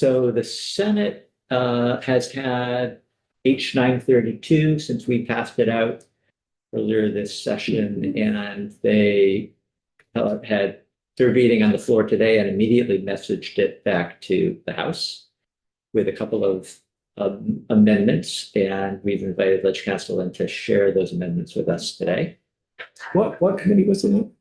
So the Senate has had H 932 since we passed it out earlier this session, and they had third reading on the floor today and immediately messaged it back to the House with a couple of amendments, and we've invited Ledge Council in to share those amendments with us today. What committee was it in?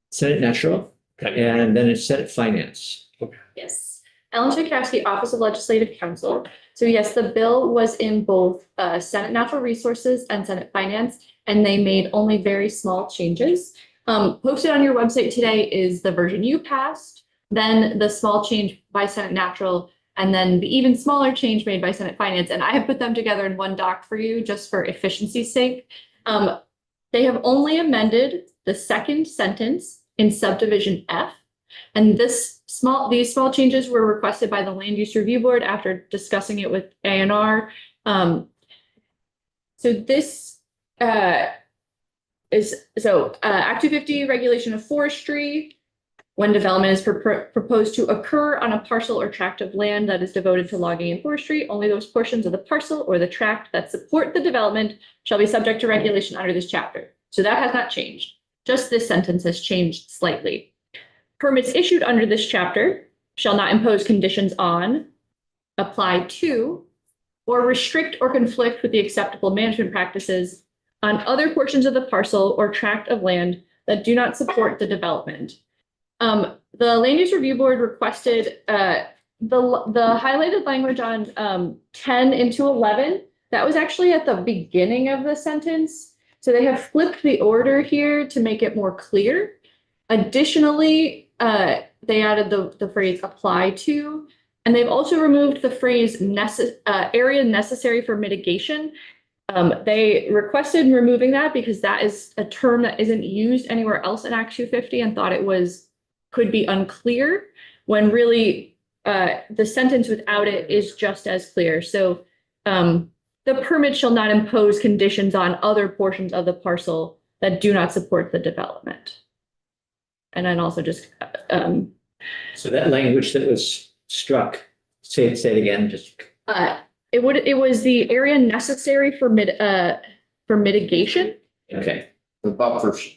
Senate Natural, and then it's Senate Finance. Yes. Ellen Tchaikovsky, Office of Legislative Counsel. So yes, the bill was in both Senate Natural Resources and Senate Finance, and they made only very small changes. Posted on your website today is the version you passed, then the small change by Senate Natural, and then the even smaller change made by Senate Finance. And I have put them together in one doc for you just for efficiency's sake. They have only amended the second sentence in subdivision F. And these small changes were requested by the Land Use Review Board after discussing it with ANR. So this Act 250 regulation of forestry. When development is proposed to occur on a parcel or tract of land that is devoted to logging and forestry, only those portions of the parcel or the tract that support the development shall be subject to regulation under this chapter. So that has not changed. Just this sentence has changed slightly. Permits issued under this chapter shall not impose conditions on, apply to, or restrict or conflict with the acceptable management practices on other portions of the parcel or tract of land that do not support the development. The Land Use Review Board requested the highlighted language on 10 into 11. That was actually at the beginning of the sentence. So they have flipped the order here to make it more clear. Additionally, they added the phrase apply to, and they've also removed the phrase area necessary for mitigation. They requested removing that because that is a term that isn't used anywhere else in Act 250 and thought it could be unclear when really the sentence without it is just as clear. So the permit shall not impose conditions on other portions of the parcel that do not support the development. And then also just So that language that was struck, say it again, just. it was the area necessary for mitigation. Okay. The buffers.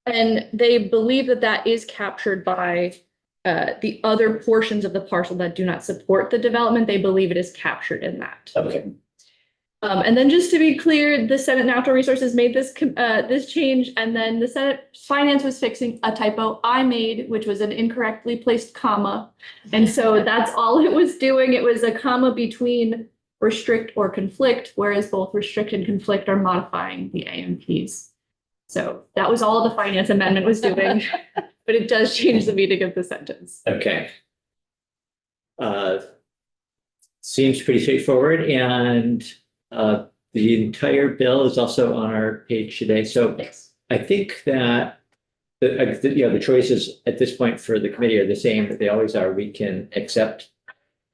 And they believe that that is captured by the other portions of the parcel that do not support the development. They believe it is captured in that. Okay. And then just to be clear, the Senate Natural Resources made this change, and then the Senate Finance was fixing a typo I made, which was an incorrectly placed comma. And so that's all it was doing. It was a comma between restrict or conflict, whereas both restrict and conflict are modifying the AMPs. So that was all the Finance Amendment was doing, but it does change the meaning of the sentence. Okay. Seems pretty straightforward, and the entire bill is also on our page today. So Yes. I think that the choices at this point for the committee are the same that they always are. We can accept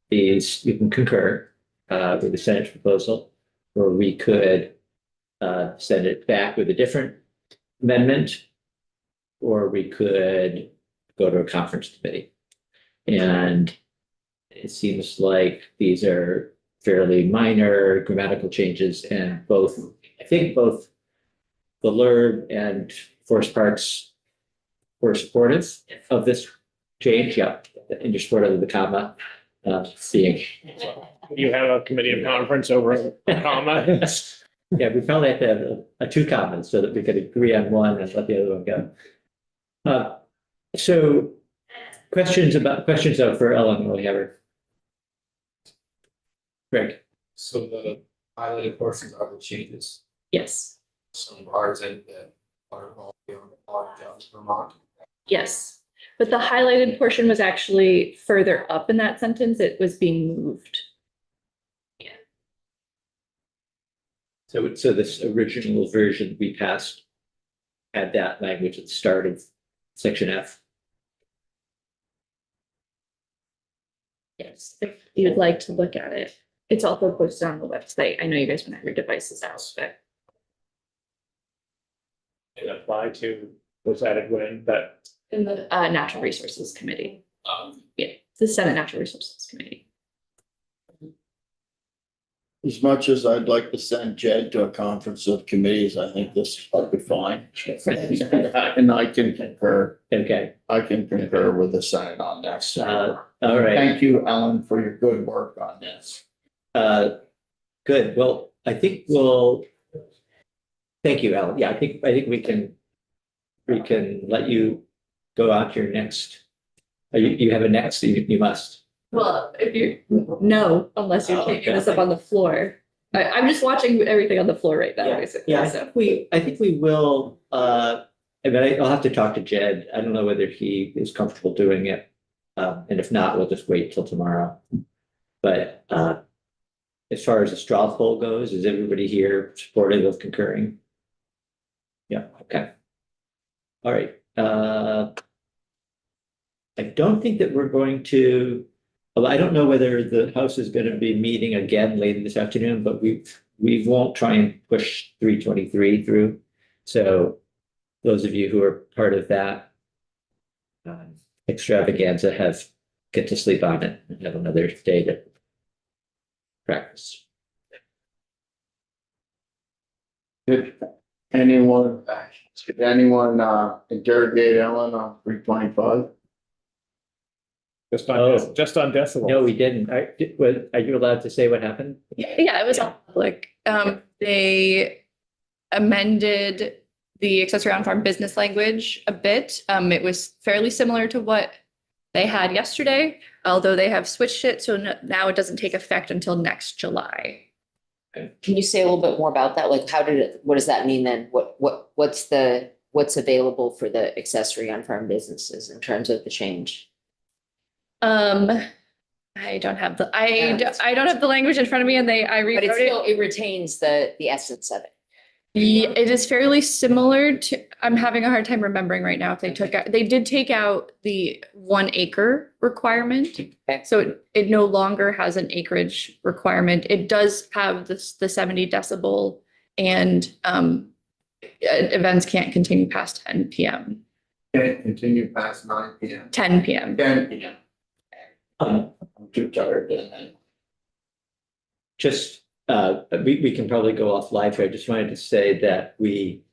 these, we can concur with the Senate's proposal, or we could send it back with a different amendment, or we could go to a conference committee. And it seems like these are fairly minor grammatical changes, and I think both the LURB and Forest Parks were supportive of this change. Yeah, and you're supportive of the comma being. You have a committee of conference over a comma. Yeah, we probably have to have a two commas so that we could agree on one and let the other one go. So questions for Ellen while we have her. Greg. So the highlighted portions are the changes, Yes. some bars and the waterfall beyond the water down to Vermont. Yes. But the highlighted portion was actually further up in that sentence. It was being moved. So this original version we passed had that language at the start of section F. Yes, if you'd like to look at it. It's also posted on the website. I know you guys want to have your devices out, but And apply to, was added when, but in the Natural Resources Committee. Yeah, the Senate Natural Resources Committee. As much as I'd like to send Jed to a conference of committees, I think this will be fine. And I can concur with the Senate on this. All right. Thank you, Ellen, for your good work on this. Good. Well, I think thank you, Alan. Yeah, I think we can let you go on to your next. You have a next, you must. Well, if you, no, unless you're Oh, taking this okay. up on the floor. I'm just watching everything on the floor right now, Yeah, basically, Yeah, so. I think we will, but I'll have to talk to Jed. I don't know whether he is comfortable doing it. And if not, we'll just wait till tomorrow. But, as far as the straw poll goes, is everybody here supportive of concurring? Yeah, okay. All right, I don't think that we're going to, well, I don't know whether the House is going to be meeting again later this afternoon, but we won't try and push 323 through. So those of you who are part of that extravaganza get to sleep on it and have another day to practice. Did anyone interrogate Ellen on 325? Just Oh. on decibel. No, we didn't. Are you allowed to say what happened? Yeah, it was all public. They amended the accessory on farm business language a bit. It was fairly similar to what they had yesterday, although they have switched it, so now it doesn't take effect until next July. Can you say a little bit more about that? Like, what does that mean then? What's available for the accessory on farm businesses in terms of the change? I don't have the language in front of me, and I But rewrote it it. still, it retains the essence of it. It is fairly similar to, I'm having a hard time remembering right now if they did take out the 1 acre requirement. Okay. So it no longer has an acreage requirement. It does have the 70 decibel and events can't continue past 10 PM, Can't continue past 9 PM. 10 PM. 10 PM. I'm too tired then. Just, we can probably go off live here. I just wanted to say that we